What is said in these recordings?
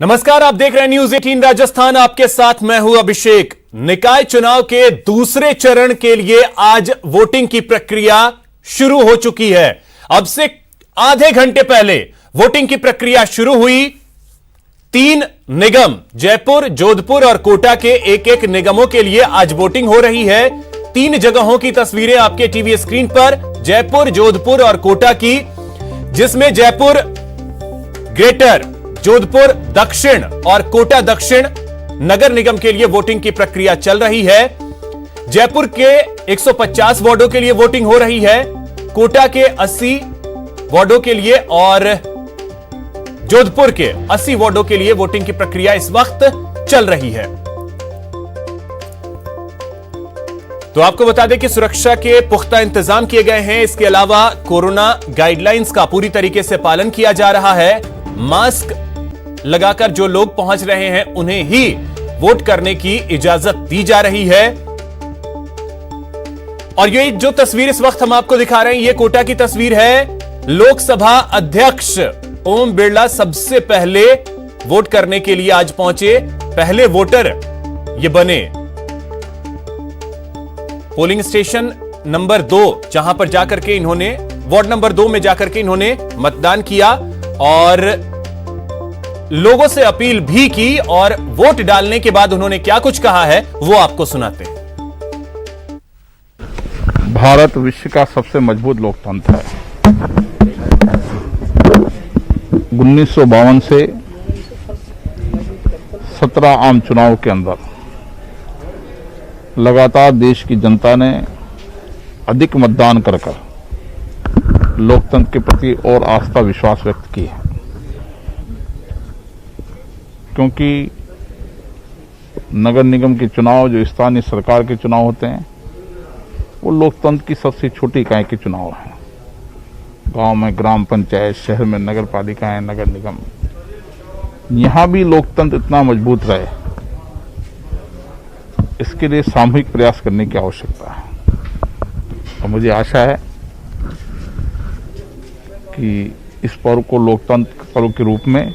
नमस्कार, आप देख रहे हैं न्यूज 18 राजस्थान। आपके साथ मैं हूं अभिषेक। निकाय चुनाव के दूसरे चरण के लिए आज वोटिंग की प्रक्रिया शुरू हो चुकी है। अब से आधे घंटे पहले वोटिंग की प्रक्रिया शुरू हुई। 3 निगम जयपुर, जोधपुर और कोटा के एक एक निगमों के लिए आज वोटिंग हो रही है। 3 जगहों की तस्वीरें आपके टीवी स्क्रीन पर, जयपुर, जोधपुर और कोटा की, जिसमें जयपुर ग्रेटर, जोधपुर दक्षिण और कोटा दक्षिण नगर निगम के लिए वोटिंग की प्रक्रिया चल रही है। जयपुर के 150 वार्डों के लिए वोटिंग हो रही है, कोटा के 80 वार्डों के लिए और जोधपुर के 80 वार्डों के लिए वोटिंग की प्रक्रिया इस वक्त चल रही है। तो आपको बता दें कि सुरक्षा के पुख्ता इंतजाम किए गए हैं। इसके अलावा कोरोना गाइडलाइंस का पूरी तरीके से पालन किया जा रहा है। मास्क लगाकर जो लोग पहुंच रहे हैं उन्हें ही वोट करने की इजाजत दी जा रही है। और ये जो तस्वीर इस वक्त हम आपको दिखा रहे हैं, ये कोटा की तस्वीर है। लोकसभा अध्यक्ष ओम बिरला सबसे पहले वोट करने के लिए आज पहुंचे, पहले वोटर ये बने। पोलिंग स्टेशन नंबर 2 जहां पर जाकर के इन्होंने, वार्ड नंबर 2 में जाकर के इन्होंने मतदान किया और लोगों से अपील भी की। और वोट डालने के बाद उन्होंने क्या कुछ कहा है वो आपको सुनाते हैं। भारत विश्व का सबसे मजबूत लोकतंत्र है। 1952 से 17 आम चुनाव के अंदर लगातार देश की जनता ने अधिक मतदान कर लोकतंत्र के प्रति और आस्था विश्वास व्यक्त की है, क्योंकि नगर निगम के चुनाव, जो स्थानीय सरकार के चुनाव होते हैं, वो लोकतंत्र की सबसे छोटी इकाई के चुनाव हैं। गांव में ग्राम पंचायत, शहर में नगर पालिकाएं, नगर निगम, यहां भी लोकतंत्र इतना मजबूत रहे, इसके लिए सामूहिक प्रयास करने की आवश्यकता है। और मुझे आशा है कि इस पर्व को लोकतंत्र पर्व के रूप में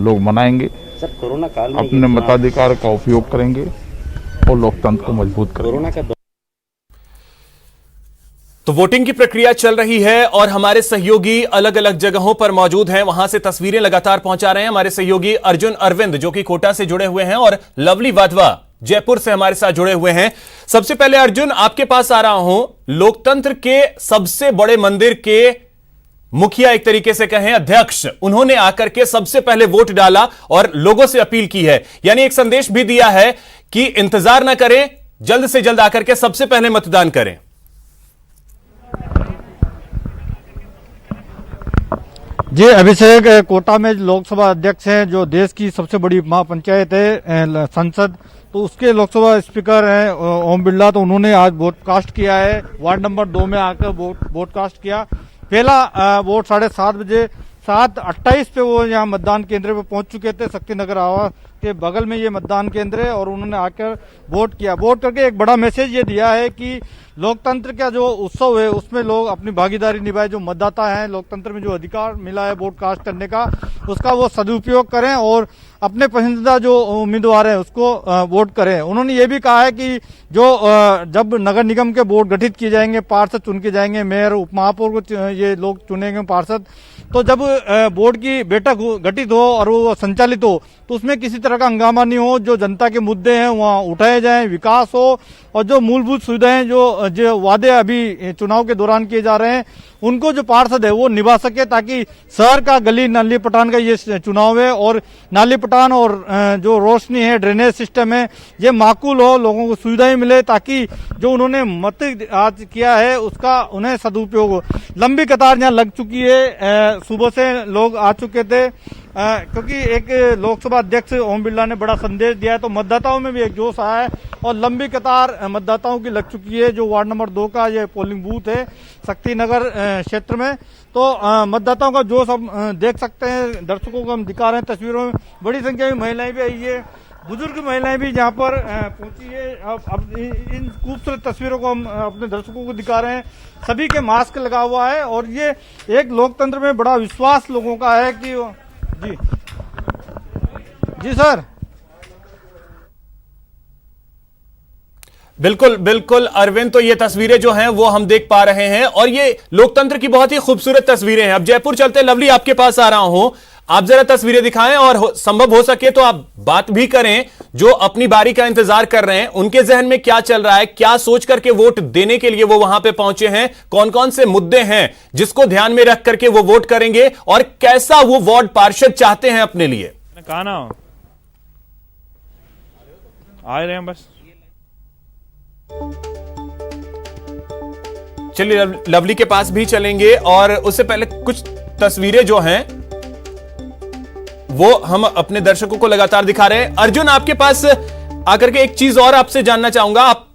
लोग मनाएंगे, कोरोना काल में अपने मताधिकार का उपयोग करेंगे और लोकतंत्र को मजबूत करेंगे। तो वोटिंग की प्रक्रिया चल रही है और हमारे सहयोगी अलग अलग जगहों पर मौजूद हैं, वहां से तस्वीरें लगातार पहुंचा रहे हैं। हमारे सहयोगी अर्जुन अरविंद जो कि कोटा से जुड़े हुए हैं और लवली वाधवा जयपुर से हमारे साथ जुड़े हुए हैं। सबसे पहले अर्जुन, आपके पास आ रहा हूं। लोकतंत्र के सबसे बड़े मंदिर के मुखिया, एक तरीके से कहें अध्यक्ष, उन्होंने आकर के सबसे पहले वोट डाला और लोगों से अपील की है, यानी एक संदेश भी दिया है कि इंतजार ना करें, जल्द से जल्द आकर के सबसे पहले मतदान करें। जी अभिषेक, कोटा में लोकसभा अध्यक्ष हैं, जो देश की सबसे बड़ी महापंचायत है संसद, तो उसके लोकसभा स्पीकर हैं ओम बिरला, तो उन्होंने आज वोट कास्ट किया है। वार्ड नंबर 2 में आकर वोट कास्ट किया। पहला वोट 7:30 बजे 7:28 पे वो यहाँ मतदान केंद्र पे पहुंच चुके थे। शक्तिनगर आवास के बगल में ये मतदान केंद्र है और उन्होंने आकर वोट किया। वोट करके एक बड़ा मैसेज ये दिया है कि लोकतंत्र का जो उत्सव है उसमें लोग अपनी भागीदारी निभाए। जो मतदाता हैं, लोकतंत्र में जो अधिकार मिला है वोट कास्ट करने का, उसका वो सदुपयोग करें और अपने पसंदीदा जो उम्मीदवार है उसको वोट करें। उन्होंने ये भी कहा है कि जो जब नगर निगम के बोर्ड गठित किए जाएंगे, पार्षद चुन के जाएंगे, मेयर, उप महापौर को ये लोग चुनेंगे पार्षद, तो जब बोर्ड की बैठक गठित हो और वो संचालित हो तो उसमें किसी तरह का हंगामा नहीं हो। जो जनता के मुद्दे हैं वहाँ उठाए जाएं, विकास हो, और जो मूलभूत सुविधाएं जो वादे अभी चुनाव के दौरान किए जा रहे हैं उनको जो पार्षद है वो निभा सके, ताकि शहर का गली नाली पटान का ये चुनाव है और नाली पटान और जो रोशनी है, ड्रेनेज सिस्टम है, ये माकूल हो, लोगों को सुविधाएं मिले, ताकि जो उन्होंने मत आज किया है उसका उन्हें सदुपयोग हो। लंबी कतार यहाँ लग चुकी है, सुबह से लोग आ चुके थे, क्योंकि एक लोकसभा अध्यक्ष ओम बिरला ने बड़ा संदेश दिया है, तो मतदाताओं में भी एक जोश आया है और लंबी कतार मतदाताओं की लग चुकी है। जो वार्ड नंबर 2 का ये पोलिंग बूथ है शक्तिनगर क्षेत्र में, तो मतदाताओं का जोश हम देख सकते हैं। दर्शकों को हम दिखा रहे हैं तस्वीरों में, बड़ी संख्या में महिलाएं भी आई है, बुजुर्ग महिलाएं भी यहाँ पर पहुंची है। अब इन खूबसूरत तस्वीरों को हम अपने दर्शकों को दिखा रहे हैं। सभी के मास्क लगा हुआ है और ये एक लोकतंत्र में बड़ा विश्वास लोगों का है कि जी जी सर। बिल्कुल बिल्कुल अरविंद, तो ये तस्वीरें जो हैं वो हम देख पा रहे हैं और ये लोकतंत्र की बहुत ही खूबसूरत तस्वीरें हैं। अब जयपुर चलते, लवली आपके पास आ रहा हूं, आप जरा तस्वीरें दिखाएं और संभव हो सके तो आप बात भी करें। जो अपनी बारी का इंतजार कर रहे हैं उनके जहन में क्या चल रहा है, क्या सोच करके वोट देने के लिए वो वहां पे पहुंचे हैं, कौन कौन से मुद्दे हैं जिसको ध्यान में रख करके वो वोट करेंगे और कैसा वो वार्ड पार्षद चाहते हैं अपने लिए। कहा ना आ रहे हैं बस। चलिए लवली के पास भी चलेंगे और उससे पहले कुछ तस्वीरें जो हैं वो हम अपने दर्शकों को लगातार दिखा रहे हैं। अर्जुन, आपके पास आकर के एक चीज और आपसे जानना चाहूंगा। आप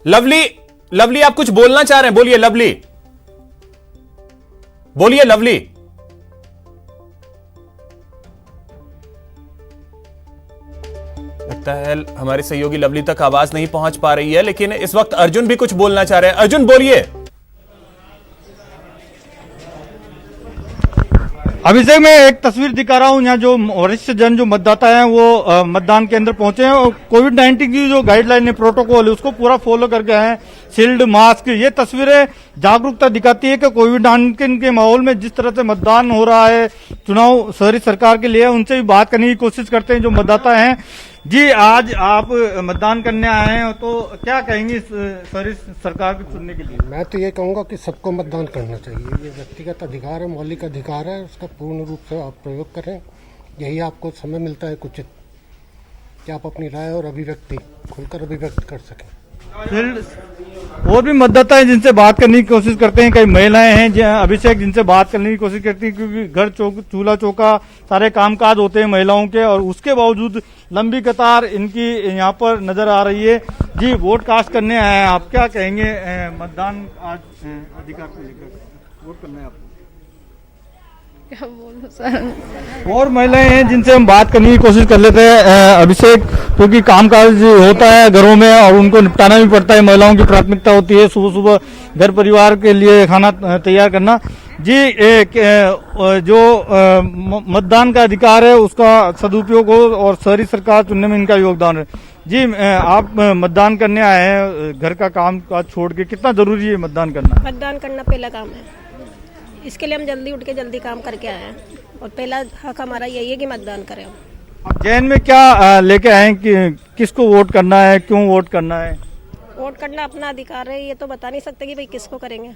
लवली आप कुछ बोलना चाह रहे हैं, बोलिए लवली, बोलिए लवली। लगता है हमारे सहयोगी लवली तक आवाज नहीं पहुंच पा रही है, लेकिन इस वक्त अर्जुन भी कुछ बोलना चाह रहे हैं। अर्जुन बोलिए। अभिषेक, मैं एक तस्वीर दिखा रहा हूँ। यहाँ जो वरिष्ठ जन, जो मतदाता हैं, वो मतदान केंद्र पहुंचे हैं और कोविड-19 की जो गाइडलाइन है, प्रोटोकॉल है, उसको पूरा फॉलो करके आए हैं। शील्ड, मास्क, ये तस्वीरें जागरूकता दिखाती है कि कोविड-19 के माहौल में जिस तरह से मतदान हो रहा है, चुनाव शहरी सरकार के लिए, उनसे भी बात करने की कोशिश करते हैं जो मतदाता हैं। जी, आज आप मतदान करने आए हैं, तो क्या कहेंगे शहरी सरकार को चुनने के लिए? मैं तो ये कहूँगा कि सबको मतदान करना चाहिए। ये व्यक्तिगत अधिकार है, मौलिक अधिकार है, उसका पूर्ण रूप से आप प्रयोग करें। यही आपको समय मिलता है उचित कि आप अपनी राय और अभिव्यक्ति खुलकर अभिव्यक्त कर सकें। और भी मतदाता हैं जिनसे बात करने की कोशिश करते हैं। कई महिलाएं हैं अभिषेक, जिनसे बात करने की कोशिश करती हैं, क्योंकि घर चूल्हा चौका सारे कामकाज होते हैं महिलाओं के, और उसके बावजूद लंबी कतार इनकी यहाँ पर नजर आ रही है। जी, वोट कास्ट करने आए हैं, आप क्या कहेंगे मतदान आज अधिकार को लेकर? वोट करना है आपको, क्या बोलूं सर। और महिलाएं हैं जिनसे हम बात करने की कोशिश कर लेते हैं अभिषेक, क्योंकि कामकाज होता है घरों में और उनको निपटाना भी पड़ता है। महिलाओं की प्राथमिकता होती है सुबह सुबह घर परिवार के लिए खाना तैयार करना। जी, जो मतदान का अधिकार है उसका सदुपयोग हो और शहरी सरकार चुनने में इनका योगदान है। जी, आप मतदान करने आए हैं, घर का काम काज छोड़ के, कितना जरूरी है मतदान करना? मतदान करना पहला काम है, इसके लिए हम जल्दी उठ के जल्दी काम करके आए हैं और पहला हक हमारा यही है कि मतदान करें हम। आप जैन में क्या लेके आए हैं कि किसको वोट करना है, क्यों वोट करना है? वोट करना अपना अधिकार है, ये तो बता नहीं सकते कि भाई किसको करेंगे।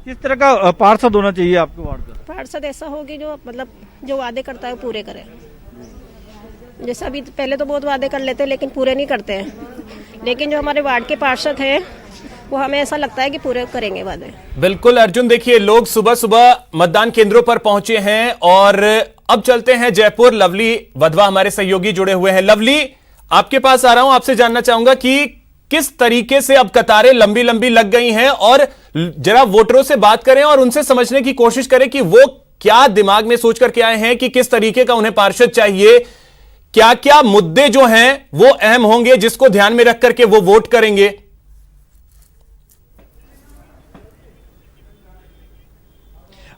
किस तरह का पार्षद होना चाहिए आपके वार्ड का? पार्षद ऐसा होगी जो मतलब जो वादे करता है पूरे करे। जैसा अभी पहले तो बहुत वादे कर लेते हैं लेकिन पूरे नहीं करते हैं, लेकिन जो हमारे वार्ड के पार्षद हैं वो हमें ऐसा लगता है कि पूरे करेंगे वादे। बिल्कुल अर्जुन, देखिए लोग सुबह सुबह मतदान केंद्रों पर पहुंचे हैं और अब चलते हैं जयपुर। लवली वधवा हमारे सहयोगी जुड़े हुए हैं। लवली, आपके पास आ रहा हूं, आपसे जानना चाहूंगा कि किस तरीके से अब कतारें लंबी लंबी लग गई हैं और जरा वोटरों से बात करें और उनसे समझने की कोशिश करें कि वो क्या दिमाग में सोच करके आए हैं कि किस तरीके का उन्हें पार्षद चाहिए, क्या क्या मुद्दे जो हैं वो अहम होंगे जिसको ध्यान में रख करके वो वोट करेंगे।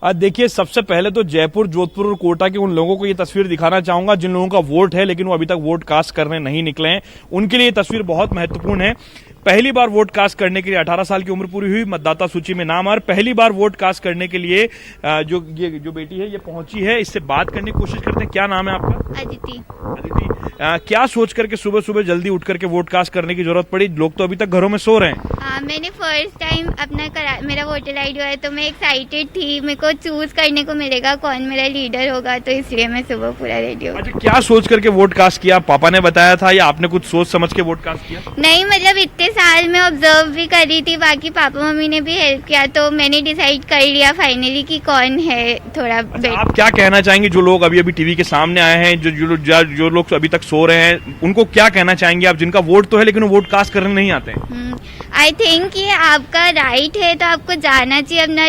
देखिए, सबसे पहले तो जयपुर, जोधपुर और कोटा के उन लोगों को ये तस्वीर दिखाना चाहूंगा जिन लोगों का वोट है लेकिन वो अभी तक वोट कास्ट करने नहीं निकले हैं। उनके लिए ये तस्वीर बहुत महत्वपूर्ण है। पहली बार वोट कास्ट करने के लिए 18 साल की उम्र पूरी हुई, मतदाता सूची में नाम, और पहली बार वोट कास्ट करने के लिए जो बेटी है ये पहुंची है। इससे बात करने की कोशिश करते हैं। क्या नाम है आपका? अदिति। क्या सोच करके सुबह सुबह जल्दी उठ करके वोट कास्ट करने की जरूरत पड़ी? लोग तो अभी तक घरों में सो रहे हैं। मैंने फर्स्ट टाइम मेरा वोटर आईडी हुआ है तो मैं एक्साइटेड थी। मेरे को चूज करने को मिलेगा कौन मेरा लीडर होगा, तो इसलिए मैं सुबह पूरा रेडी हूँ। अच्छा, क्या सोच करके वोट कास्ट किया? पापा ने बताया था या आपने कुछ सोच समझ के वोट कास्ट किया? नहीं, मतलब इतने साल में ऑब्जर्व भी करी थी, बाकी पापा मम्मी ने भी हेल्प किया, तो मैंने डिसाइड कर लिया फाइनली कि कौन है थोड़ा। अच्छा, आप क्या कहना चाहेंगे जो लोग अभी अभी टीवी के सामने आए हैं, जो लोग अभी तक सो रहे हैं, उनको क्या कहना चाहेंगे आप, जिनका वोट तो है लेकिन वो वोट कास्ट करने नहीं आते हैं? आई थिंक ये आपका राइट है, तो आपको जाना चाहिए, अपना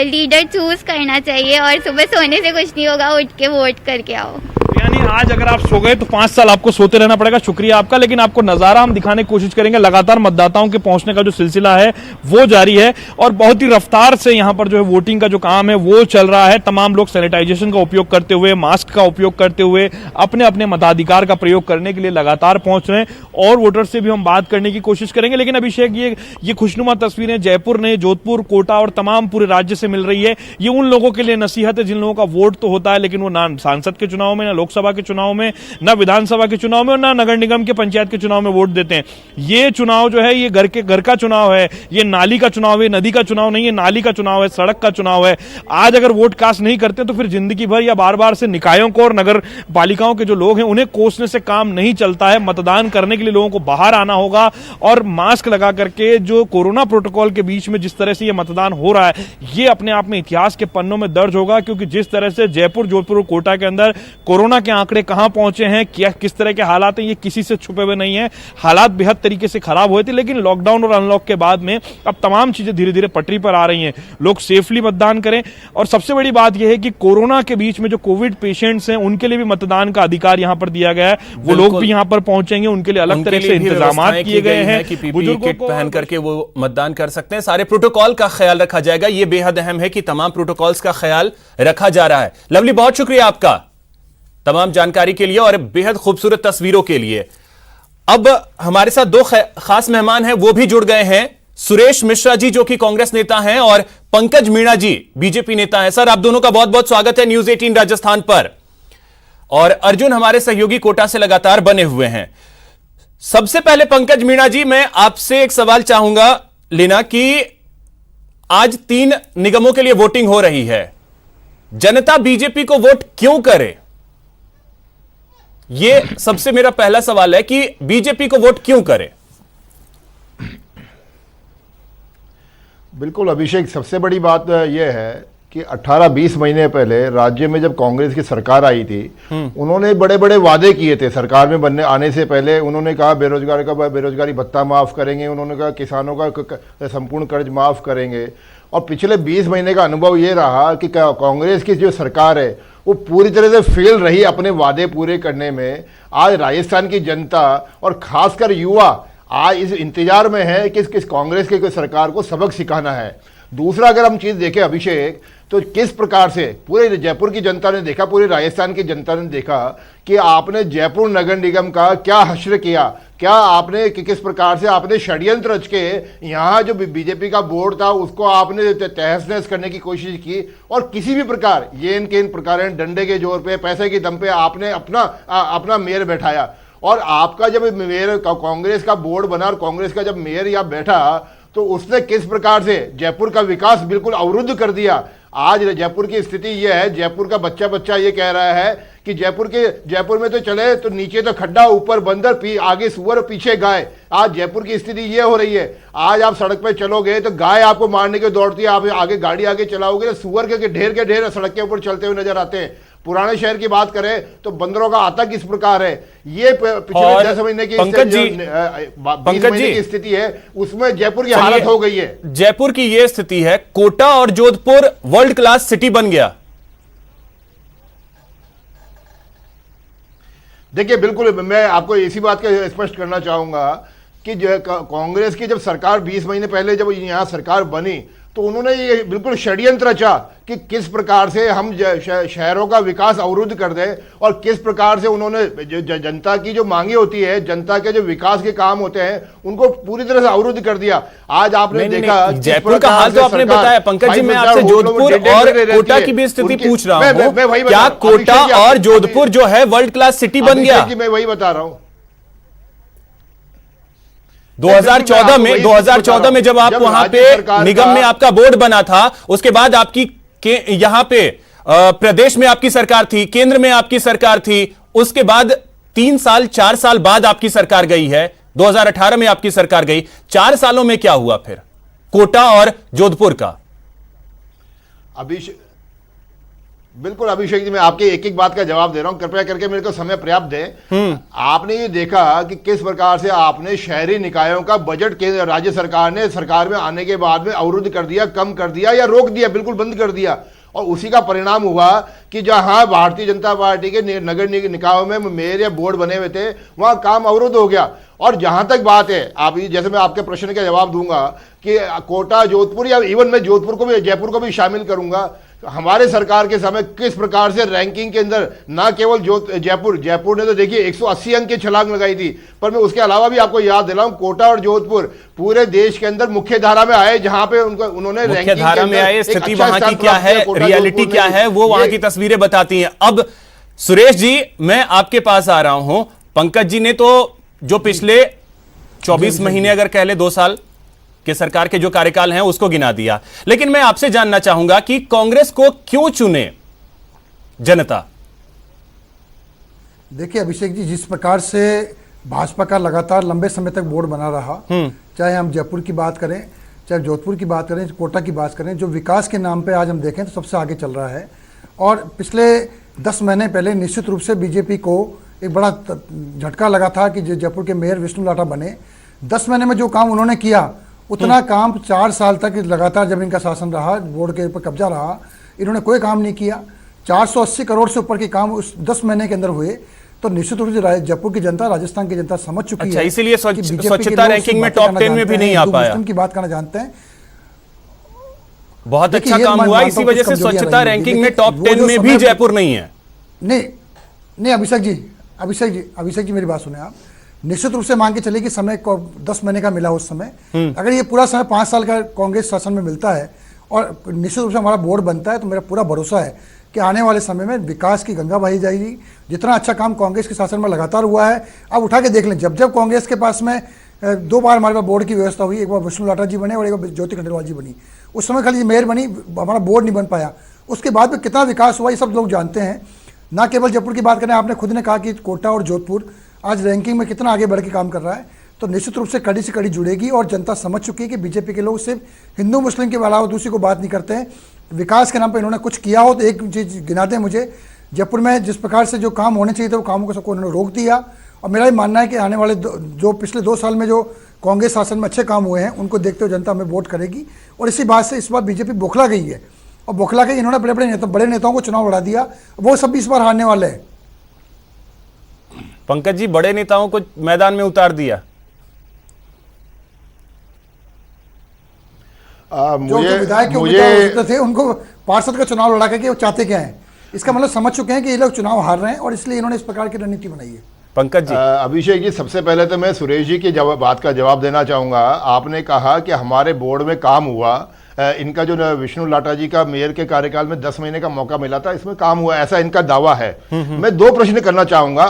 लीडर चूज करना चाहिए और सुबह सोने से कुछ नहीं होगा, उठ के वोट करके आओ। यानी आज अगर आप सो गए तो 5 साल आपको सोते रहना पड़ेगा। शुक्रिया आपका, लेकिन आपको नजारा हम दिखाने की कोशिश करेंगे। लगातार मतदाताओं के पहुंचने का जो सिलसिला है वो जारी है और बहुत ही रफ्तार से यहां पर जो है वोटिंग का जो काम है वो चल रहा है। तमाम लोग सैनिटाइजेशन का उपयोग करते हुए, मास्क का उपयोग करते हुए अपने अपने मताधिकार का प्रयोग करने के लिए लगातार पहुंच रहे हैं और वोटर्स से भी हम बात करने की कोशिश करेंगे। लेकिन अभिषेक, ये खुशनुमा तस्वीरें जयपुर ने, जोधपुर, कोटा और तमाम पूरे राज्य से मिल रही है। ये उन लोगों के लिए नसीहत है जिन लोगों का वोट तो होता है लेकिन वो ना सांसद के चुनाव में, ना लोकसभा के चुनाव में, ना विधानसभा के चुनाव में और ना नगर निगम के, पंचायत के चुनाव में वोट देते हैं। ये चुनाव जो है ये घर का चुनाव है, ये नाली का चुनाव है, नदी का चुनाव नहीं है, नाली का चुनाव है, सड़क का चुनाव है। आज अगर वोट कास्ट नहीं करते तो फिर जिंदगी भर या बार बार से निकायों को और नगर पालिकाओं के जो लोग हैं उन्हें कोसने से काम नहीं चलता है। मतदान करने के लिए लोगों को बाहर आना होगा और मास्क लगा करके जो कोरोना प्रोटोकॉल के बीच में जिस तरह से ये मतदान हो रहा है ये अपने आप में इतिहास के पन्नों में दर्ज होगा, क्योंकि जिस तरह से जयपुर, जोधपुर और कोटा के अंदर कोरोना के आंकड़े कहां पहुंचे हैं, क्या किस तरह के हालात हैं, ये किसी से छुपे हुए नहीं है। हालात बेहद तरीके से खराब हुए थे लेकिन लॉकडाउन और अनलॉक के बाद में अब तमाम चीजें धीरे धीरे पटरी पर आ रही हैं। लोग सेफली मतदान करें और सबसे बड़ी बात यह है कि कोरोना के बीच में जो कोविड पेशेंट्स हैं उनके लिए भी मतदान का अधिकार यहां पर दिया गया है। वो लोग भी यहां पर पहुंचेंगे, उनके लिए अलग तरह से इंतजाम किए गए हैं कि पीपीई किट पहन करके वो मतदान कर सकते हैं। सारे प्रोटोकॉल का ख्याल रखा जाएगा। ये बेहद अहम है कि तमाम प्रोटोकॉल्स का ख्याल रखा जा रहा है। लवली, बहुत शुक्रिया आपका तमाम जानकारी के लिए और बेहद खूबसूरत तस्वीरों के लिए। अब हमारे साथ दो खास मेहमान हैं, वो भी जुड़ गए हैं। सुरेश मिश्रा जी जो कि कांग्रेस नेता हैं और पंकज मीणा जी बीजेपी नेता हैं। सर, आप दोनों का बहुत बहुत स्वागत है न्यूज 18 राजस्थान पर। और अर्जुन हमारे सहयोगी कोटा से लगातार बने हुए हैं। सबसे पहले पंकज मीणा जी, मैं आपसे एक सवाल चाहूंगा लेना कि आज 3 निगमों के लिए वोटिंग हो रही है, जनता बीजेपी को वोट क्यों करे? यह सबसे मेरा पहला सवाल है कि बीजेपी को वोट क्यों करे? बिल्कुल अभिषेक, सबसे बड़ी बात यह है कि 18-20 महीने पहले राज्य में जब कांग्रेस की सरकार आई थी उन्होंने बड़े बड़े वादे किए थे। सरकार में आने से पहले उन्होंने कहा बेरोजगारी भत्ता माफ करेंगे, उन्होंने कहा किसानों का संपूर्ण कर्ज माफ करेंगे। और पिछले 20 महीने का अनुभव ये रहा कि कांग्रेस की जो सरकार है वो पूरी तरह से फेल रही अपने वादे पूरे करने में। आज राजस्थान की जनता और खासकर युवा आज इस इंतजार में है कि किस कांग्रेस की सरकार को सबक सिखाना है। दूसरा, अगर हम चीज देखें अभिषेक, तो किस प्रकार से पूरे जयपुर की जनता ने देखा, पूरे राजस्थान की जनता ने देखा कि आपने जयपुर नगर निगम का क्या हश्र किया, क्या आपने किस प्रकार से आपने षड्यंत्र रच के यहाँ जो बीजेपी का बोर्ड था उसको आपने तहस नहस करने की कोशिश की और किसी भी प्रकार ये इनके इन प्रकार डंडे के जोर पे, पैसे के दम पे आपने अपना मेयर बैठाया। और आपका जब मेयर कांग्रेस का बोर्ड बना और कांग्रेस का जब मेयर यहाँ बैठा तो उसने किस प्रकार से जयपुर का विकास बिल्कुल अवरुद्ध कर दिया। आज जयपुर की स्थिति यह है, जयपुर का बच्चा ये कह रहा है कि जयपुर में तो चले तो नीचे तो खड्डा, ऊपर बंदर, आगे सुअर, पीछे गाय। आज जयपुर की स्थिति ये हो रही है। आज आप सड़क पे चलोगे तो गाय आपको मारने के दौड़ती है, आप आगे गाड़ी आगे चलाओगे तो सुअर के ढेर सड़क के ऊपर चलते हुए नजर आते हैं। पुराने शहर की बात करें तो बंदरों का आतंक किस प्रकार है, ये पिछले 10 महीने की 20 महीने की स्थिति है, उसमें जयपुर की हालत हो गई है। जयपुर की ये स्थिति है, कोटा और जोधपुर वर्ल्ड क्लास सिटी बन गया। देखिए, बिल्कुल मैं आपको इसी बात का स्पष्ट करना चाहूंगा कि जो कांग्रेस की जब सरकार 20 महीने पहले जब यहां सरकार बनी तो उन्होंने ये बिल्कुल षड्यंत्र रचा कि किस प्रकार से हम शहरों का विकास अवरुद्ध कर दें और किस प्रकार से उन्होंने जनता की जो मांगे होती है, जनता के जो विकास के काम होते हैं उनको पूरी तरह से अवरुद्ध कर दिया। आज आपने देखा जयपुर का हाल तो आपने बताया। पंकज जी, मैं आपसे जोधपुर और कोटा की भी स्थिति पूछ रहा हूं, क्या कोटा और जोधपुर जो है वर्ल्ड क्लास सिटी बन गया? मैं वही बता रहा हूं। 2014 में जब आप वहां पे निगम में आपका बोर्ड बना था, उसके बाद आपकी यहां पे प्रदेश में आपकी सरकार थी, केंद्र में आपकी सरकार थी, उसके बाद 3-4 साल बाद आपकी सरकार गई है, 2018 में आपकी सरकार गई। 4 सालों में क्या हुआ फिर कोटा और जोधपुर का? बिल्कुल अभिषेक जी, मैं आपके एक एक बात का जवाब दे रहा हूं, कृपया करके मेरे को समय पर्याप्त दें। आपने ये देखा कि किस प्रकार से आपने शहरी निकायों का बजट केंद्र राज्य सरकार ने सरकार में आने के बाद में अवरुद्ध कर दिया, कम कर दिया या रोक दिया, बिल्कुल बंद कर दिया। और उसी का परिणाम हुआ कि जहां भारतीय जनता पार्टी के नगर निकायों में मेयर या बोर्ड बने हुए थे वहां काम अवरुद्ध हो गया। और जहां तक बात है, आप जैसे मैं आपके प्रश्न का जवाब दूंगा कि कोटा, जोधपुर या इवन मैं जोधपुर को भी, जयपुर को भी शामिल करूंगा, हमारे सरकार के समय किस प्रकार से रैंकिंग के अंदर ना केवल जयपुर ने तो देखिए 180 अंक की छलांग लगाई थी, पर मैं उसके अलावा भी आपको याद दिलाऊं, कोटा और जोधपुर पूरे देश के अंदर मुख्य धारा में आए, जहां पे उन्होंने मुख्य धारा में आए। स्थिति वहां की क्या है, रियलिटी क्या है, वो वहां की तस्वीरें बताती हैं। अब सुरेश जी, मैं आपके पास आ रहा हूं। पंकज जी ने तो जो पिछले 24 महीने, अगर कह ले 2 साल के सरकार के जो कार्यकाल हैं उसको गिना दिया, लेकिन मैं आपसे जानना चाहूंगा कि कांग्रेस को क्यों चुने जनता? देखिए अभिषेक जी, जिस प्रकार से भाजपा का लगातार लंबे समय तक बोर्ड बना रहा, चाहे हम जयपुर की बात करें, चाहे जोधपुर की बात करें, कोटा की बात करें, जो विकास के नाम पे आज हम देखें तो सबसे आगे चल रहा है। और पिछले 10 महीने पहले निश्चित रूप से बीजेपी को एक बड़ा झटका लगा था कि जयपुर के मेयर विष्णु लाटा बने। 10 महीने में जो काम उन्होंने किया, उतना काम 4 साल तक लगातार जब इनका शासन रहा, बोर्ड के ऊपर कब्जा रहा, इन्होंने कोई काम नहीं किया। 480 करोड़ से ऊपर के काम उस 10 महीने के अंदर हुए। तो निश्चित रूप से जयपुर की जनता, राजस्थान की जनता समझ चुकी है। इसीलिए स्वच्छता रैंकिंग में टॉप 10 में भी नहीं आ पाया। की बात करना जानते हैं, बहुत अच्छा काम हुआ, इसी वजह से स्वच्छता रैंकिंग में टॉप 10 में भी जयपुर नहीं है। नहीं अभिषेक जी मेरी बात सुने आप। निश्चित रूप से मान के चलिए कि समय को 10 महीने का मिला उस समय, अगर ये पूरा समय 5 साल का कांग्रेस शासन में मिलता है और निश्चित रूप से हमारा बोर्ड बनता है, तो मेरा पूरा भरोसा है कि आने वाले समय में विकास की गंगा बही जाएगी। जितना अच्छा काम कांग्रेस के शासन में लगातार हुआ है, अब उठा के देख लें, जब जब कांग्रेस के पास में 2 बार हमारे पास बोर्ड की व्यवस्था हुई, एक बार विष्णु लाटा जी बने और एक बार ज्योति खंडेलवाल जी बनी, उस समय खाली मेयर बनी, हमारा बोर्ड नहीं बन पाया। उसके बाद में कितना विकास हुआ ये सब लोग जानते हैं। ना केवल जयपुर की बात करें, आपने खुद ने कहा कि कोटा और जोधपुर आज रैंकिंग में कितना आगे बढ़ के काम कर रहा है, तो निश्चित रूप से कड़ी से कड़ी जुड़ेगी। और जनता समझ चुकी है कि बीजेपी के लोग सिर्फ हिंदू मुस्लिम के अलावा दूसरी को बात नहीं करते हैं। विकास के नाम पर इन्होंने कुछ किया हो तो एक चीज़ गिना दें मुझे। जयपुर में जिस प्रकार से जो काम होने चाहिए थे वो कामों को सबको उन्होंने रोक दिया। और मेरा ये मानना है कि आने वाले जो पिछले 2 साल में जो कांग्रेस शासन में अच्छे काम हुए हैं, उनको देखते हुए जनता हमें वोट करेगी। और इसी बात से इस बार बीजेपी बौखला गई है, और बौखला के इन्होंने बड़े नेताओं को चुनाव लड़ा दिया, वो सब भी इस बार हारने वाले हैं। पंकज जी, बड़े नेताओं को मैदान में उतार दिया। जो विधायक के उम्मीदवार थे उनको पार्षद का चुनाव लड़ा करके वो चाहते क्या है, इसका मतलब समझ चुके हैं कि ये लोग चुनाव हार रहे हैं और इसलिए इन्होंने इस प्रकार की रणनीति बनाई है। पंकज जी, अभिषेक जी, सबसे पहले तो मैं सुरेश जी की बात का जवाब देना चाहूंगा। आपने कहा कि हमारे बोर्ड में काम हुआ, इनका जो विष्णु लाटा जी का मेयर के कार्यकाल में 10 महीने का मौका मिला था, इसमें काम हुआ, ऐसा इनका दावा है। मैं 2 प्रश्न करना चाहूंगा,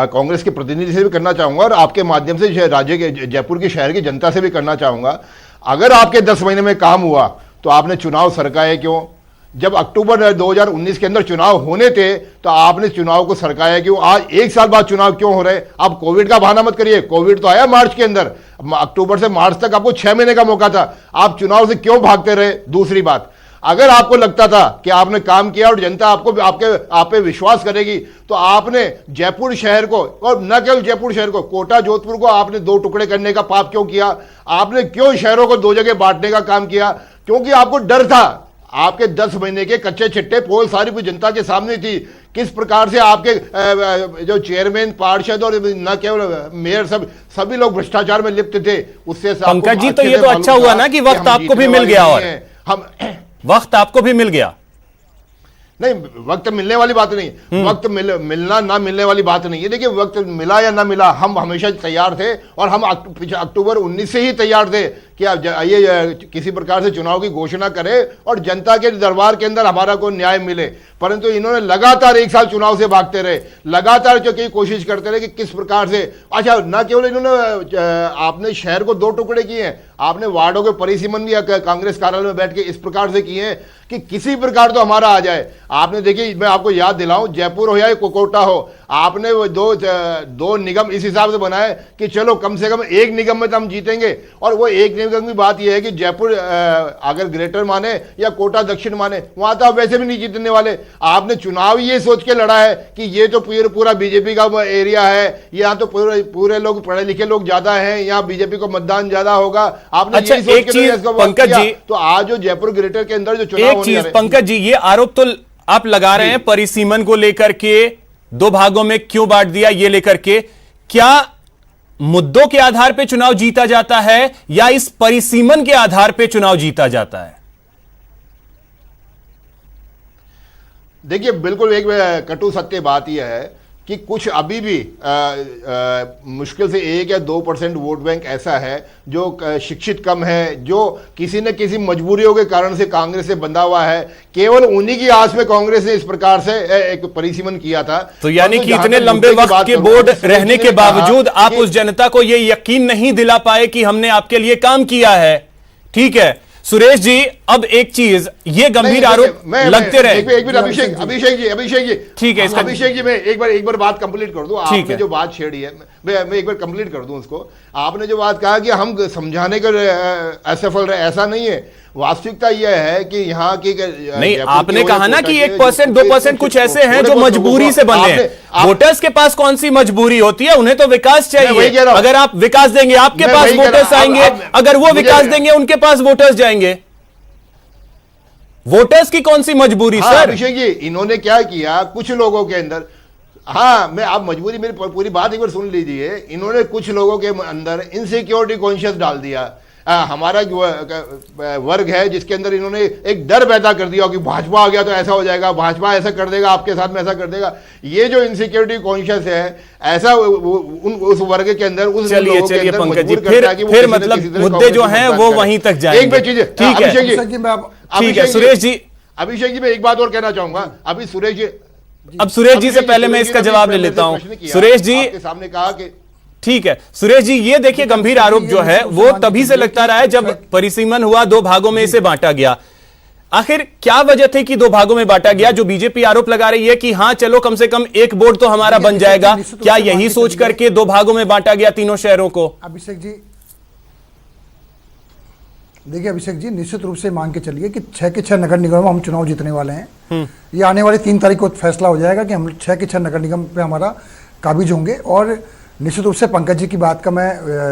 कांग्रेस के प्रतिनिधि से भी करना चाहूंगा और आपके माध्यम से राज्य के, जयपुर की शहर की जनता से भी करना चाहूंगा। अगर आपके 10 महीने में काम हुआ तो आपने चुनाव सरकाए क्यों? जब अक्टूबर 2019 के अंदर चुनाव होने थे तो आपने चुनाव को सरकाया क्यों? आज 1 साल बाद चुनाव क्यों हो रहे? आप कोविड का बहाना मत करिए, कोविड तो आया मार्च के अंदर, अक्टूबर से मार्च तक आपको 6 महीने का मौका था, आप चुनाव से क्यों भागते रहे? दूसरी बात, अगर आपको लगता था कि आपने काम किया और जनता आप पे विश्वास करेगी, तो आपने जयपुर शहर को, और न केवल जयपुर शहर को, कोटा जोधपुर को आपने 2 टुकड़े करने का पाप क्यों किया? आपने क्यों शहरों को 2 जगह बांटने का काम किया? क्योंकि आपको डर था। आपके 10 महीने के कच्चे छिट्टे पोल सारी पूरी जनता के सामने थी, किस प्रकार से आपके जो चेयरमैन, पार्षद और न केवल मेयर, सभी लोग भ्रष्टाचार में लिप्त थे। उससे पंकज जी, तो ये तो अच्छा हुआ ना कि वक्त आपको भी मिल गया, और वक्त आपको भी मिल गया। नहीं, वक्त मिलने वाली बात नहीं, वक्त मिलना ना मिलने वाली बात नहीं है। देखिए, वक्त मिला या ना मिला, हम हमेशा तैयार थे और हम अक्टूबर 19 से ही तैयार थे कि ये किसी प्रकार से चुनाव की घोषणा करें और जनता के दरबार के अंदर हमारा को न्याय मिले। परंतु इन्होंने लगातार 1 साल चुनाव से भागते रहे, लगातार जो की कोशिश करते रहे कि किस प्रकार से, अच्छा, न केवल इन्होंने आपने शहर को 2 टुकड़े किए हैं, आपने वार्डों के परिसीमन भी कांग्रेस कार्यालय में बैठ के इस प्रकार से किए हैं कि किसी प्रकार तो हमारा आ जाए। आपने देखिए, मैं आपको याद दिलाऊं, जयपुर हो या कोटा हो, आपने वो दो निगम इस हिसाब से बनाए कि चलो कम से कम 1 निगम में तो हम जीतेंगे, और वो 1 निगम की बात यह है कि जयपुर अगर ग्रेटर माने या कोटा दक्षिण माने, वहां तो आप वैसे भी नहीं जीतने वाले। आपने चुनाव ये सोच के लड़ा है कि ये तो पूरा बीजेपी का एरिया है, यहाँ तो पूरे लोग पढ़े लिखे लोग ज्यादा हैं, यहाँ बीजेपी को मतदान ज्यादा होगा। आपने अच्छा, यही सोच एक के चीज पंकज जी, तो आज जो जयपुर ग्रेटर के अंदर जो चुनाव एक चीज पंकज जी, ये आरोप तो आप लगा रहे हैं परिसीमन को लेकर के, दो भागों में क्यों बांट दिया ये लेकर के, क्या मुद्दों के आधार पे चुनाव जीता जाता है या इस परिसीमन के आधार पे चुनाव जीता जाता है? देखिए, बिल्कुल एक कटु सत्य बात यह है कि कुछ अभी भी मुश्किल से 1 या 2% वोट बैंक ऐसा है जो शिक्षित कम है, जो किसी न किसी मजबूरियों के कारण से कांग्रेस से बंधा हुआ है। केवल उन्हीं की आस में कांग्रेस ने इस प्रकार से एक परिसीमन किया था। तो यानी कि इतने लंबे वक्त के बोर्ड रहने के बावजूद आप उस जनता को यह यकीन नहीं दिला पाए कि हमने आपके लिए काम किया है। ठीक है सुरेश जी, अब एक चीज, ये गंभीर आरोप लगते रहे। एक मिनट अभिषेक जी, ठीक है, अभिषेक जी, मैं एक बार बात कंप्लीट कर दूं। आपने जो बात छेड़ी है, मैं एक बार कंप्लीट कर दूं उसको। आपने जो बात कहा कि हम समझाने के असफल रहे, ऐसा नहीं है। वास्तविकता यह है कि यहाँ की नहीं, आपने कहा ना कि 1% 2% कुछ ऐसे हैं जो मजबूरी से बने हैं। वोटर्स के पास कौन सी मजबूरी होती है? उन्हें तो विकास चाहिए। अगर आप विकास देंगे आपके पास वोटर्स आएंगे, अगर वो विकास देंगे उनके पास वोटर्स जाएंगे। वोटर्स की कौन सी मजबूरी? सर अभिषेक जी, इन्होंने क्या किया कुछ लोगों के अंदर, हाँ मैं आप मजबूरी, मेरी पूरी बात एक बार सुन लीजिए। इन्होंने कुछ लोगों के अंदर इनसिक्योरिटी कॉन्शियस डाल दिया। हमारा वर्ग है जिसके अंदर इन्होंने एक डर पैदा कर दिया कि भाजपा आ गया तो ऐसा हो जाएगा, भाजपा ऐसा कर देगा, आपके साथ में ऐसा कर देगा। ये जो इनसिक्योरिटी कॉन्शियस है, ऐसा उस वर्ग के अंदर उस चलिए पंकज जी, फिर मतलब मुद्दे जो हैं वो वहीं तक जाएंगे। ठीक है सुरेश जी, अभिषेक जी मैं एक बात और कहना चाहूंगा। अभी सुरेश जी, अब सुरेश जी से पहले मैं इसका जवाब ले लेता हूं। सुरेश जी के सामने कहा कि ठीक है सुरेश जी, ये देखिए गंभीर आरोप जो है वो तभी से लगता रहा है जब परिसीमन हुआ, दो भागों में इसे बांटा गया। आखिर क्या वजह थी कि दो भागों में बांटा गया? जो बीजेपी आरोप लगा रही है कि हां चलो कम से कम एक बोर्ड तो हमारा बन जाएगा, क्या यही सोच करके दो भागों में बांटा गया तीनों शहरों को? अभिषेक जी देखिए, अभिषेक जी निश्चित रूप से मान के चलिए कि 6 के 6 नगर निगम में हम चुनाव जीतने वाले हैं। ये आने वाली 3 तारीख को फैसला हो जाएगा कि हम 6 के 6 नगर निगम पे हमारा काबिज होंगे। और निश्चित रूप से पंकज जी की बात का मैं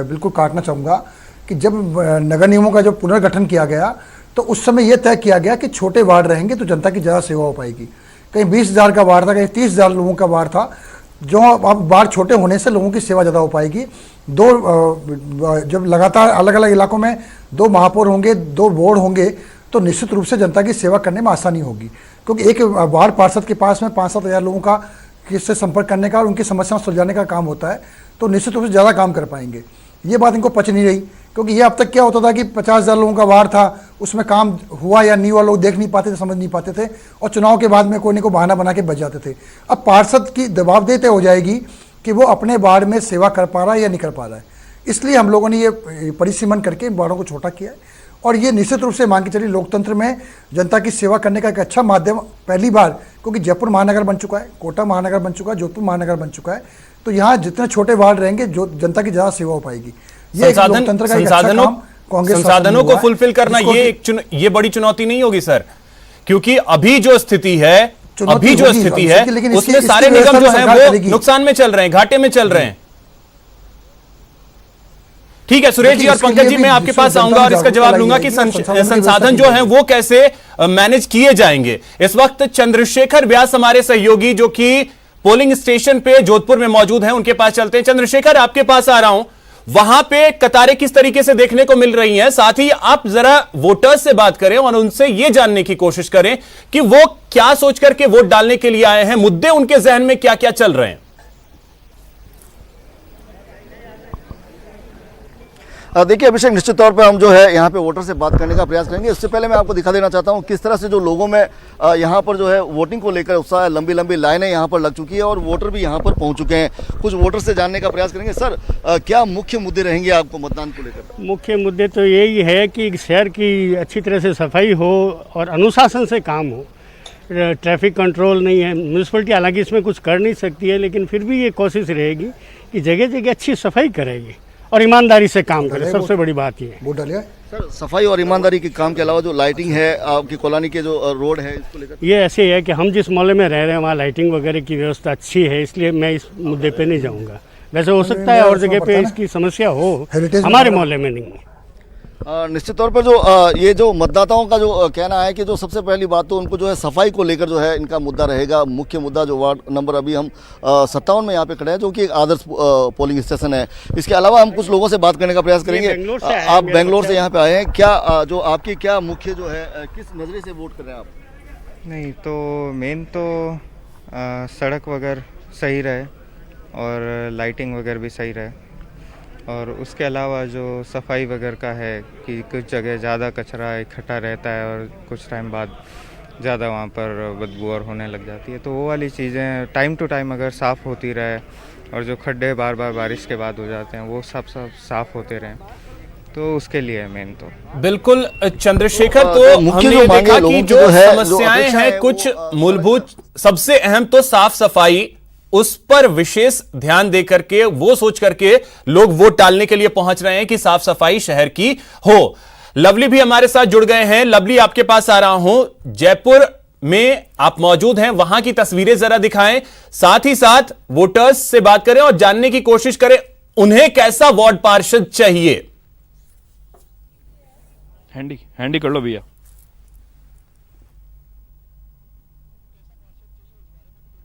बिल्कुल काटना चाहूँगा कि जब नगर निगमों का जो पुनर्गठन किया गया तो उस समय यह तय किया गया कि छोटे वार्ड रहेंगे तो जनता की ज़्यादा सेवा हो पाएगी। कहीं 20,000 का वार्ड था, कहीं 30,000 लोगों का वार्ड था। जो अब वार्ड छोटे होने से लोगों की सेवा ज़्यादा हो पाएगी। जब लगातार अलग अलग इलाकों में 2 महापौर होंगे, 2 बोर्ड होंगे तो निश्चित रूप से जनता की सेवा करने में आसानी होगी। क्योंकि एक वार्ड पार्षद के पास में 5-7 हज़ार लोगों का किससे संपर्क करने का और उनकी समस्याओं सुलझाने का काम होता है, तो निश्चित रूप से ज़्यादा काम कर पाएंगे। ये बात इनको पच नहीं रही, क्योंकि ये अब तक क्या होता था कि 50,000 लोगों का वार्ड था, उसमें काम हुआ या नहीं हुआ लोग देख नहीं पाते थे, समझ नहीं पाते थे और चुनाव के बाद में कोई न कोई बहाना बना के बच जाते थे। अब पार्षद की जवाबदेही हो जाएगी कि वो अपने वार्ड में सेवा कर पा रहा है या नहीं कर पा रहा है। इसलिए हम लोगों ने ये परिसीमन करके इन वार्डों को छोटा किया है। और ये निश्चित रूप से मान के चलिए लोकतंत्र में जनता की सेवा करने का एक अच्छा माध्यम पहली बार, क्योंकि जयपुर महानगर बन चुका है, कोटा महानगर बन चुका है, जोधपुर महानगर बन चुका है, तो यहाँ जितने छोटे वार्ड रहेंगे जो जनता की ज़्यादा सेवा हो पाएगी। ये लोकतंत्र का एक अच्छा काम कांग्रेस संसाधनों को फुलफिल करना ये बड़ी चुनौती नहीं होगी सर? क्योंकि अभी जो स्थिति है उसमें सारे निगम जो है वो नुकसान में चल रहे हैं, घाटे में चल रहे हैं। ठीक है सुरेश जी और पंकज जी, मैं आपके पास आऊंगा और इसका जवाब लूंगा कि संसाधन जो हैं वो कैसे मैनेज किए जाएंगे। इस वक्त चंद्रशेखर व्यास हमारे सहयोगी जो कि पोलिंग स्टेशन पे जोधपुर में मौजूद हैं, उनके पास चलते हैं। चंद्रशेखर, आपके पास आ रहा हूं। वहां पे कतारें किस तरीके से देखने को मिल रही हैं? साथ ही आप जरा वोटर्स से बात करें और उनसे यह जानने की कोशिश करें कि वो क्या सोच करके वोट डालने के लिए आए हैं, मुद्दे उनके जहन में क्या क्या चल रहे हैं। देखिए अभिषेक, निश्चित तौर पे हम जो है यहाँ पे वोटर से बात करने का प्रयास करेंगे। इससे पहले मैं आपको दिखा देना चाहता हूँ किस तरह से जो लोगों में यहाँ पर जो है वोटिंग को लेकर उत्साह है। लंबी लंबी लाइनें यहाँ पर लग चुकी है और वोटर भी यहाँ पर पहुँच चुके हैं। कुछ वोटर से जानने का प्रयास करेंगे। सर, क्या मुख्य मुद्दे रहेंगे आपको मतदान को लेकर? मुख्य मुद्दे तो यही है कि शहर की अच्छी तरह से सफाई हो और अनुशासन से काम हो। ट्रैफिक कंट्रोल नहीं है, म्यूनसिपलिटी हालांकि इसमें कुछ कर नहीं सकती है, लेकिन फिर भी ये कोशिश रहेगी कि जगह जगह अच्छी सफाई करेगी और ईमानदारी से काम करें, सबसे बड़ी बात ये है। वोट डालिए। सर, सफाई और ईमानदारी के काम के अलावा जो लाइटिंग है आपकी कॉलोनी के जो रोड है इसको लेकर, ये ऐसे है कि हम जिस मोहल्ले में रह रहे हैं वहाँ लाइटिंग वगैरह की व्यवस्था अच्छी है, इसलिए मैं इस मुद्दे पे नहीं जाऊँगा। वैसे हो सकता है और जगह पे इसकी समस्या हो, हमारे मोहल्ले में नहीं है। निश्चित तौर पर जो ये जो मतदाताओं का जो कहना है कि जो सबसे पहली बात तो उनको जो है सफाई को लेकर जो है इनका मुद्दा रहेगा, मुख्य मुद्दा जो वार्ड नंबर अभी हम 57 में यहाँ पे खड़े हैं जो कि एक आदर्श पोलिंग स्टेशन है। इसके अलावा हम कुछ लोगों से बात करने का प्रयास करेंगे। आप बेंगलोर से यहाँ पे आए हैं, क्या जो आपकी क्या मुख्य जो है किस नज़रिए से वोट कर रहे हैं आप? नहीं तो मेन तो सड़क वगैरह सही रहे और लाइटिंग वगैरह भी सही रहे, और उसके अलावा जो सफाई वगैरह का है कि कुछ जगह ज़्यादा कचरा इकट्ठा रहता है और कुछ टाइम बाद ज़्यादा वहाँ पर बदबू और होने लग जाती है, तो वो वाली चीज़ें टाइम टू टाइम अगर साफ़ होती रहे और जो खड्डे बार बार बारिश के बाद हो जाते हैं वो सब साफ़ होते रहें, तो उसके लिए मेन तो बिल्कुल चंद्रशेखर, तो हमने देखा कि जो समस्याएं हैं कुछ मूलभूत, सबसे अहम तो साफ सफाई, उस पर विशेष ध्यान देकर के वो सोच करके लोग वोट डालने के लिए पहुंच रहे हैं कि साफ सफाई शहर की हो। लवली भी हमारे साथ जुड़ गए हैं। लवली, आपके पास आ रहा हूं। जयपुर में आप मौजूद हैं, वहां की तस्वीरें जरा दिखाएं, साथ ही साथ वोटर्स से बात करें और जानने की कोशिश करें उन्हें कैसा वार्ड पार्षद चाहिए। हैंडी कर लो भैया।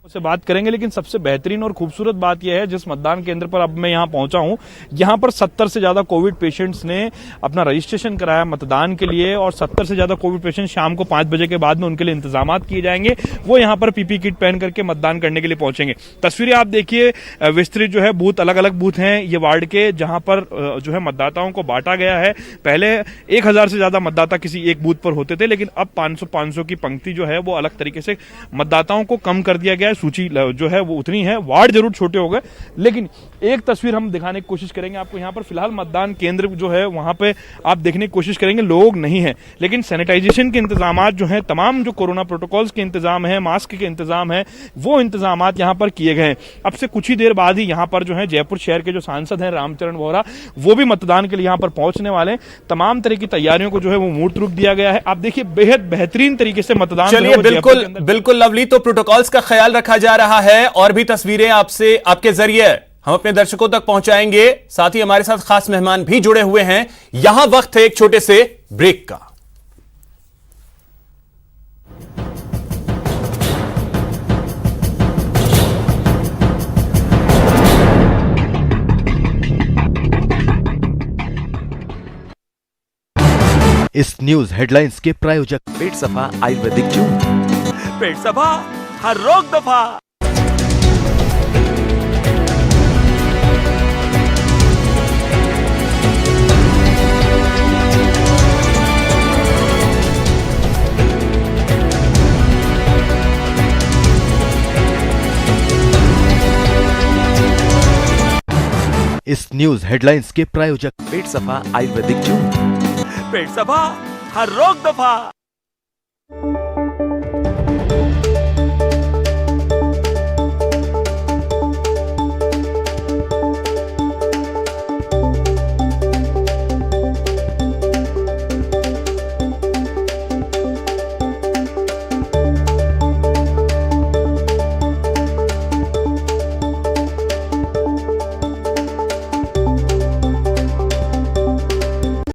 से बात करेंगे, लेकिन सबसे बेहतरीन और खूबसूरत बात यह है जिस मतदान केंद्र पर अब मैं यहां पहुंचा हूं, यहां पर 70 से ज्यादा कोविड पेशेंट्स ने अपना रजिस्ट्रेशन कराया मतदान के लिए, और 70 से ज्यादा कोविड पेशेंट शाम को 5 बजे के बाद में उनके लिए इंतजाम किए जाएंगे। वो यहां पर पीपी किट पहन करके मतदान करने के लिए पहुंचेंगे। तस्वीरें आप देखिए, विस्तृत जो है बूथ, अलग अलग बूथ हैं ये वार्ड के, जहां पर जो है मतदाताओं को बांटा गया है। पहले 1000 से ज्यादा मतदाता किसी एक बूथ पर होते थे, लेकिन अब 500 की पंक्ति जो है वो अलग तरीके से मतदाताओं को कम कर दिया गया है। सूची जो है वो उतनी है, वार्ड जरूर छोटे हो गए, लेकिन एक तस्वीर हम दिखाने की कोशिश करेंगे आपको। यहां पर फिलहाल मतदान केंद्र जो है वहां पे आप देखने की कोशिश करेंगे, लोग नहीं है, लेकिन सैनिटाइजेशन के इंतजाम जो हैं, तमाम जो कोरोना प्रोटोकॉल्स के इंतजाम है, मास्क के इंतजाम है, वो इंतजाम यहां पर किए गए हैं। अब से कुछ ही देर बाद ही यहां पर जो है जयपुर शहर के जो सांसद हैं रामचरण बोहरा, वो भी मतदान के लिए यहां पर पहुंचने वाले हैं। तमाम तरह की तैयारियों को जो है वो मूर्त रूप दिया गया है। आप देखिए बेहद बेहतरीन तरीके से मतदान। चलिए, बिल्कुल लवली, तो प्रोटोकॉल्स का ख्याल रखा जा रहा है और भी तस्वीरें आपसे, आपके जरिए हम अपने दर्शकों तक पहुंचाएंगे। साथ ही हमारे साथ खास मेहमान भी जुड़े हुए हैं। यहां वक्त है एक छोटे से ब्रेक का। इस न्यूज हेडलाइंस के प्रायोजक पेट सफा आयुर्वेदिक जून। पेट सफा, हर रोग दफा। इस न्यूज हेडलाइंस के प्रायोजक पेट सफा आयुर्वेदिक जून। पेट सफा, हर रोग दफा।